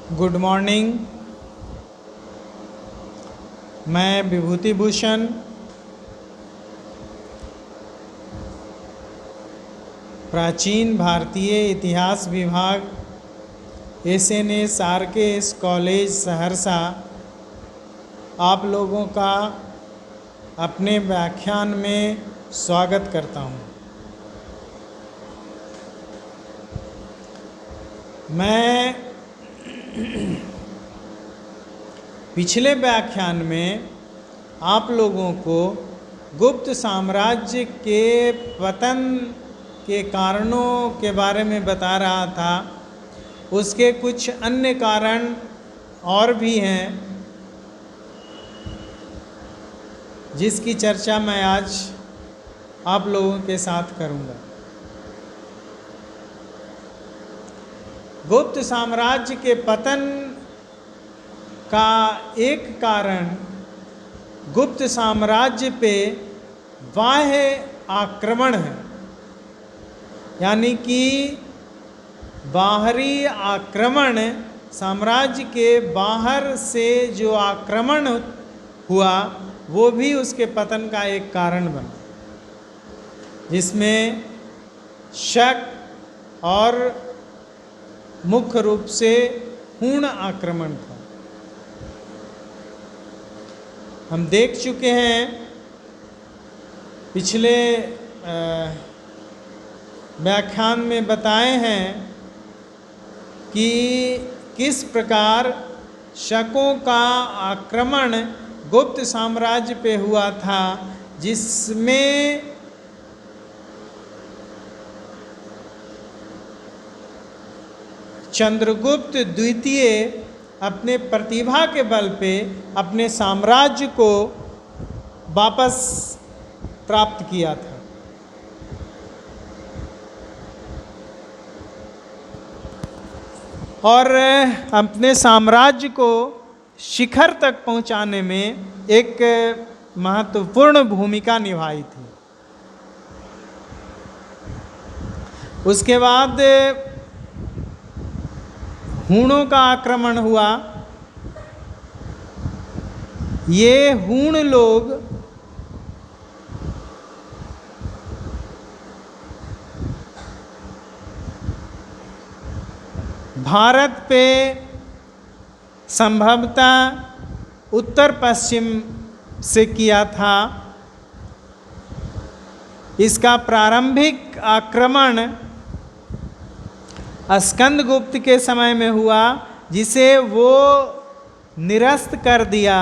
Good morning. मैं विभूति भूषण प्राचीन भारतीय इतिहास विभाग SNS RKS कॉलेज सहरसा आप लोगों का अपने व्याख्यान में स्वागत करता हूँ। मैं पिछले व्याख्यान में आप लोगों को गुप्त साम्राज्य के पतन के कारणों के बारे में बता रहा था। उसके कुछ अन्य कारण और भी हैं जिसकी चर्चा मैं आज आप लोगों के साथ करूंगा। गुप्त साम्राज्य के पतन का एक कारण गुप्त साम्राज्य पे बाह्य आक्रमण है, यानी कि बाहरी आक्रमण, साम्राज्य के बाहर से जो आक्रमण हुआ वो भी उसके पतन का एक कारण बना, जिसमें शक और मुख्य रूप से हूण आक्रमण था। हम देख चुके हैं पिछले व्याख्यान में बताए हैं कि किस प्रकार शकों का आक्रमण गुप्त साम्राज्य पे हुआ था, जिसमें चंद्रगुप्त द्वितीय अपने प्रतिभा के बल पे अपने साम्राज्य को वापस प्राप्त किया था। और अपने साम्राज्य को शिखर तक पहुंचाने में एक महत्वपूर्ण भूमिका निभाई थी। उसके बाद हूणों का आक्रमण हुआ। ये हूण लोग भारत पे संभवतः उत्तर पश्चिम से किया था। इसका प्रारंभिक आक्रमण स्कंदगुप्त के समय में हुआ, जिसे वो निरस्त कर दिया।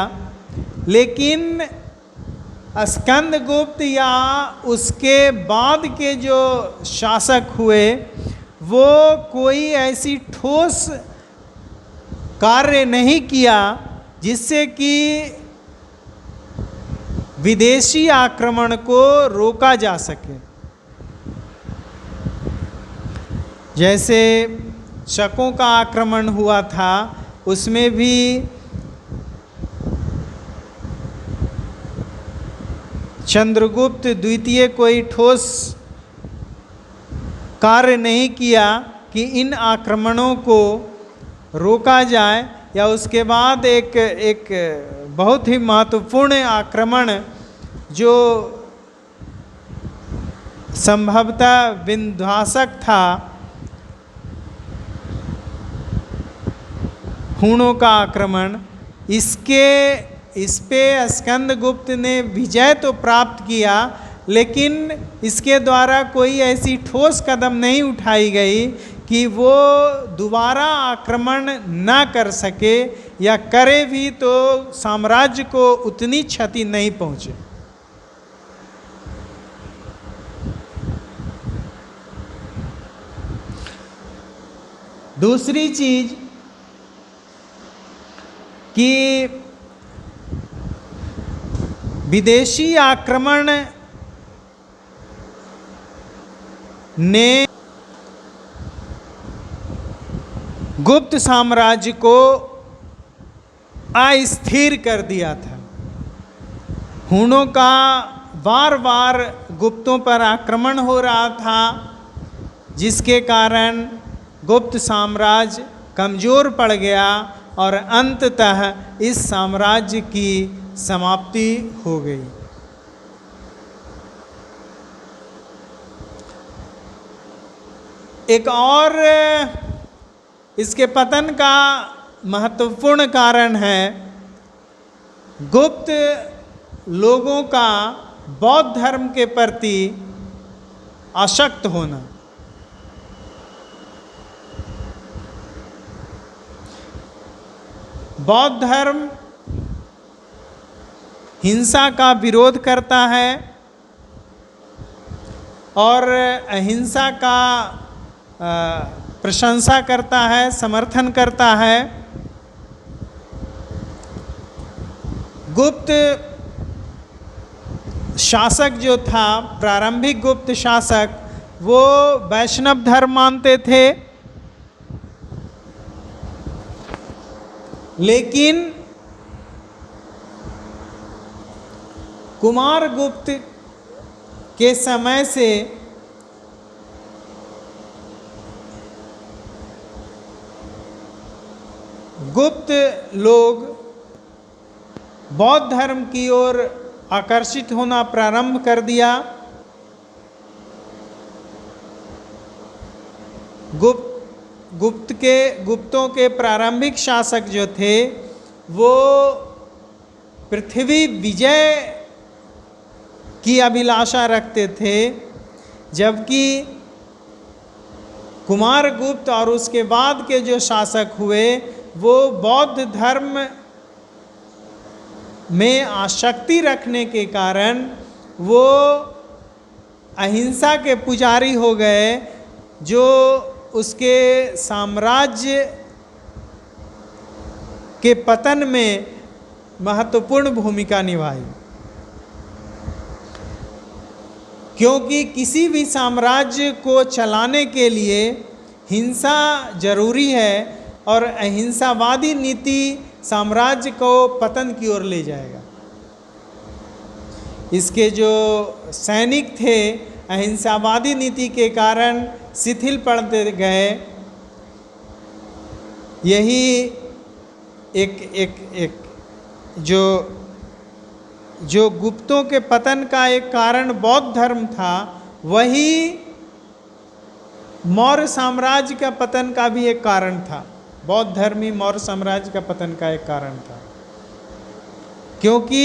लेकिन स्कंदगुप्त या उसके बाद के जो शासक हुए वो कोई ऐसी ठोस कार्य नहीं किया जिससे कि विदेशी आक्रमण को रोका जा सके। जैसे शकों का आक्रमण हुआ था, उसमें भी चंद्रगुप्त द्वितीय कोई ठोस कार्य नहीं किया कि इन आक्रमणों को रोका जाए। या उसके बाद एक बहुत ही महत्वपूर्ण आक्रमण जो संभवतः विध्वंसक था, हूणों का आक्रमण, इस पे स्कंदगुप्त ने विजय तो प्राप्त किया, लेकिन इसके द्वारा कोई ऐसी ठोस कदम नहीं उठाई गई कि वो दोबारा आक्रमण ना कर सके, या करे भी तो साम्राज्य को उतनी क्षति नहीं पहुंचे। दूसरी चीज कि विदेशी आक्रमण ने गुप्त साम्राज्य को अस्थिर कर दिया था। हूणों का बार बार गुप्तों पर आक्रमण हो रहा था, जिसके कारण गुप्त साम्राज्य कमज़ोर पड़ गया और अंततः इस साम्राज्य की समाप्ति हो गई। एक और इसके पतन का महत्वपूर्ण कारण है गुप्त लोगों का बौद्ध धर्म के प्रति आसक्त होना। बौद्ध धर्म हिंसा का विरोध करता है और अहिंसा का प्रशंसा करता है, समर्थन करता है। गुप्त शासक जो था, प्रारंभिक गुप्त शासक, वो वैष्णव धर्म मानते थे, लेकिन कुमारगुप्त के समय से गुप्त लोग बौद्ध धर्म की ओर आकर्षित होना प्रारंभ कर दिया। गुप्तों के प्रारंभिक शासक जो थे वो पृथ्वी विजय की अभिलाषा रखते थे, जबकि कुमारगुप्त और उसके बाद के जो शासक हुए वो बौद्ध धर्म में आसक्ति रखने के कारण वो अहिंसा के पुजारी हो गए, जो उसके साम्राज्य के पतन में महत्वपूर्ण भूमिका निभाई। क्योंकि किसी भी साम्राज्य को चलाने के लिए हिंसा जरूरी है और अहिंसावादी नीति साम्राज्य को पतन की ओर ले जाएगा। इसके जो सैनिक थे अहिंसावादी नीति के कारण शिथिल पड़ते गए। यही एक जो गुप्तों के पतन का एक कारण बौद्ध धर्म था, वही मौर्य साम्राज्य का पतन का भी एक कारण था। बौद्ध धर्म ही मौर्य साम्राज्य का पतन का एक कारण था, क्योंकि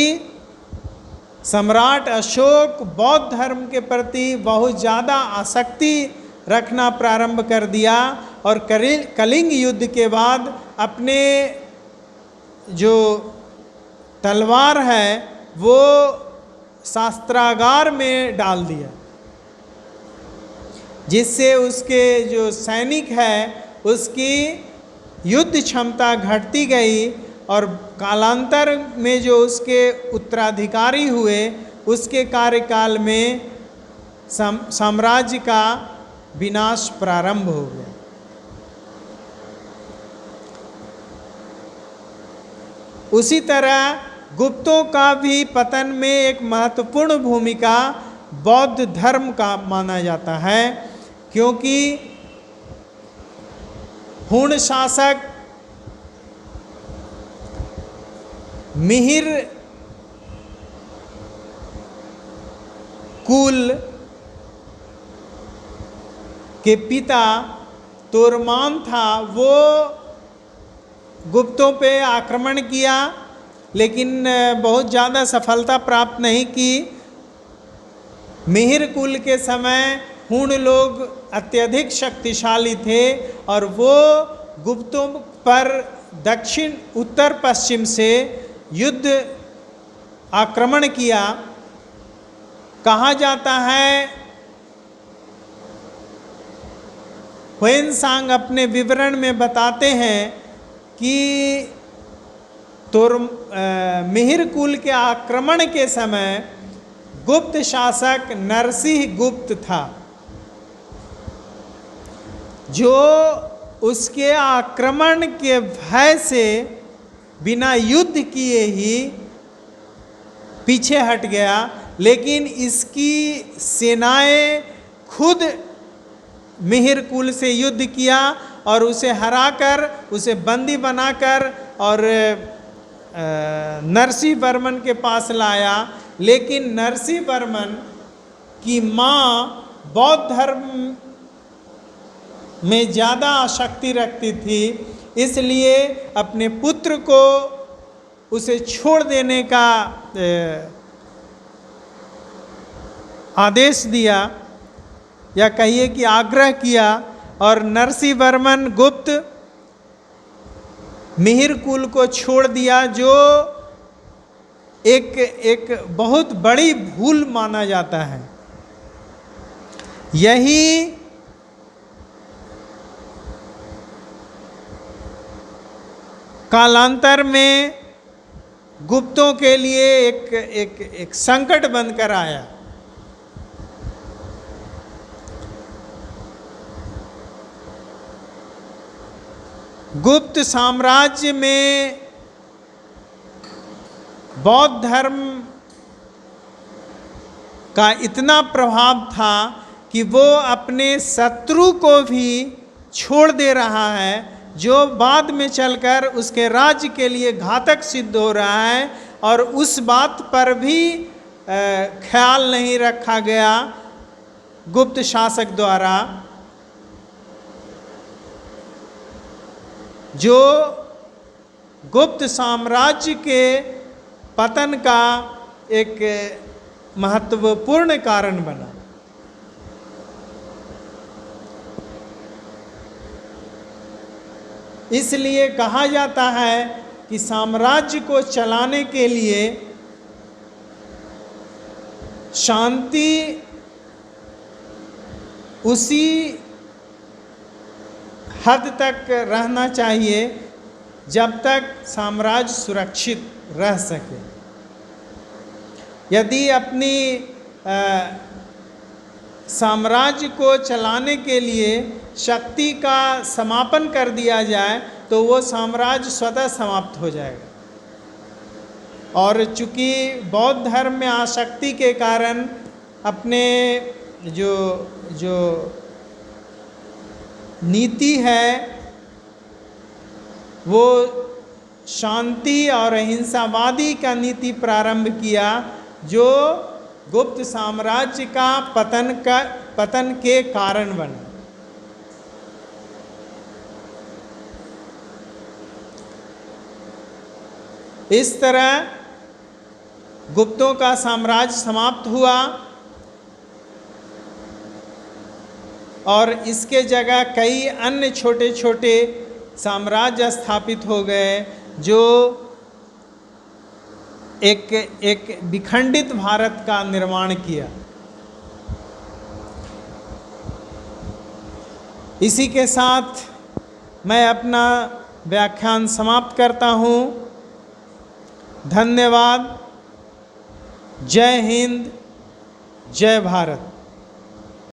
सम्राट अशोक बौद्ध धर्म के प्रति बहुत ज़्यादा आसक्ति रखना प्रारंभ कर दिया और कलिंग युद्ध के बाद अपने जो तलवार है वो शास्त्रागार में डाल दिया, जिससे उसके जो सैनिक है उसकी युद्ध क्षमता घटती गई और कालांतर में जो उसके उत्तराधिकारी हुए उसके कार्यकाल में साम्राज्य का विनाश प्रारंभ हो गया। उसी तरह गुप्तों का भी पतन में एक महत्वपूर्ण भूमिका बौद्ध धर्म का माना जाता है, क्योंकि हूण शासक मिहिर कुल के पिता तोरमान था, वो गुप्तों पे आक्रमण किया, लेकिन बहुत ज़्यादा सफलता प्राप्त नहीं की। मिहिर कुल के समय हूण लोग अत्यधिक शक्तिशाली थे और वो गुप्तों पर दक्षिण उत्तर पश्चिम से युद्ध आक्रमण किया। कहा जाता है, ह्वेनसांग अपने विवरण में बताते हैं कि मिहिर कुल के आक्रमण के समय गुप्त शासक नरसिंह गुप्त था, जो उसके आक्रमण के भय से बिना युद्ध किए ही पीछे हट गया, लेकिन इसकी सेनाएं खुद मिहिर कुल से युद्ध किया और उसे हराकर उसे बंदी बनाकर और नरसिंहवर्मन के पास लाया। लेकिन नरसिंहवर्मन की माँ बौद्ध धर्म में ज़्यादा आसक्ति रखती थी, इसलिए अपने पुत्र को उसे छोड़ देने का आदेश दिया, या कहिए कि आग्रह किया। और नरसिंहवर्मन गुप्त मिहिर कुल को छोड़ दिया, जो एक बहुत बड़ी भूल माना जाता है। यही कालांतर में गुप्तों के लिए एक संकट बनकर आया। गुप्त साम्राज्य में बौद्ध धर्म का इतना प्रभाव था कि वो अपने शत्रु को भी छोड़ दे रहा है, जो बाद में चलकर उसके राज्य के लिए घातक सिद्ध हो रहा है। और उस बात पर भी ख्याल नहीं रखा गया गुप्त शासक द्वारा, जो गुप्त साम्राज्य के पतन का एक महत्वपूर्ण कारण बना। इसलिए कहा जाता है कि साम्राज्य को चलाने के लिए शांति उसी हद तक रहना चाहिए जब तक साम्राज्य सुरक्षित रह सके। यदि अपनी साम्राज्य को चलाने के लिए शक्ति का समापन कर दिया जाए तो वो साम्राज्य स्वतः समाप्त हो जाएगा। और चूँकि बौद्ध धर्म में आसक्ति के कारण अपने जो नीति है वो शांति और अहिंसावादी का नीति प्रारंभ किया, जो गुप्त साम्राज्य का पतन के कारण बना। इस तरह गुप्तों का साम्राज्य समाप्त हुआ और इसके जगह कई अन्य छोटे छोटे साम्राज्य स्थापित हो गए, जो एक विखंडित भारत का निर्माण किया। इसी के साथ मैं अपना व्याख्यान समाप्त करता हूँ। धन्यवाद। जय हिंद, जय भारत।